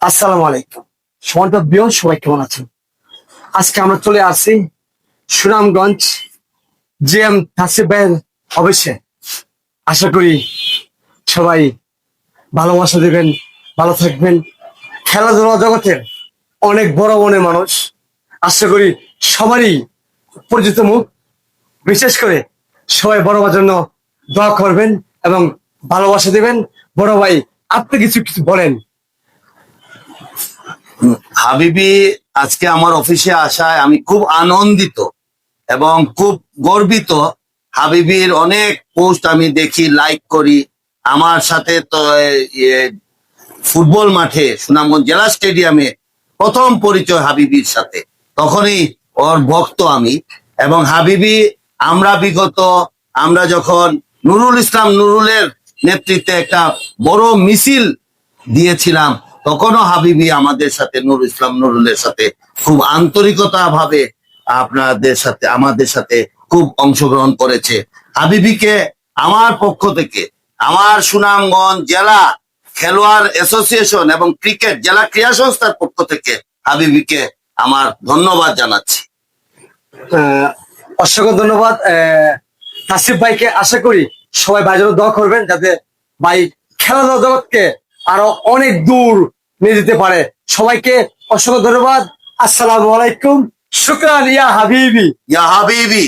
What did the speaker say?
আসসালামু আলাইকুম। সমান্ত বিয়ন সবাই কেমন আছেন? আজকে আমরা চলে আসছি সুনামগঞ্জ জিএম তাসিফ ভাইয়ের অফিসে। আশা করি সবাই ভালোবাসা দেবেন, ভালো থাকবেন। খেলাধুলা জগতের অনেক বড় মনের মানুষ, আশা করি সবারই পরিচিত মুখ। বিশেষ করে সবাই বড় ভাইয়ের জন্য দোয়া করবেন এবং ভালোবাসা দেবেন। বড় ভাই, আপনি কিছু কিছু বলেন। হাবিবি, আজকে আমার অফিসে আসায় আমি খুব আনন্দিত এবং খুব গর্বিত। হাবিবির অনেক পোস্ট আমি দেখি, লাইক করি। আমার সাথে তো ফুটবল মাঠে সুনামগঞ্জ জেলা স্টেডিয়ামে প্রথম পরিচয় হাবিবির সাথে, তখনই ওর ভক্ত আমি। এবং হাবিবি, আমরা যখন নুরুল ইসলাম নুরুলের নেতৃত্বে একটা বড় মিছিল দিয়েছিলাম, তখনও হাবিবি নুরুল ইসলাম নুরুলের সাথে খুব আন্তরিকতা ভাবে আমাদের সাথে খুব অংশগ্রহণ করেছে। হাবিবিকে আমার পক্ষ থেকে, আমার সুনামগঞ্জ জেলা খেলোয়াড় অ্যাসোসিয়েশন এবং ক্রিকেট জেলা ক্রীড়া সংস্থার পক্ষ থেকে হাবিবিকে আমার ধন্যবাদ জানাচ্ছি। অসংখ্য ধন্যবাদ তাসিফ ভাইকে। আশা করি সবাই ভাইয়ের জন্য দোয়া করবেন, যাতে ভাই খেলাধুলা জগৎকে আরো অনেক দূর নিয়ে যেতে পারে। সবাইকে অসংখ্য ধন্যবাদ। আসসালামু আলাইকুম। শুকরান ইয়া হাবিবি। ইয়া হাবিবি।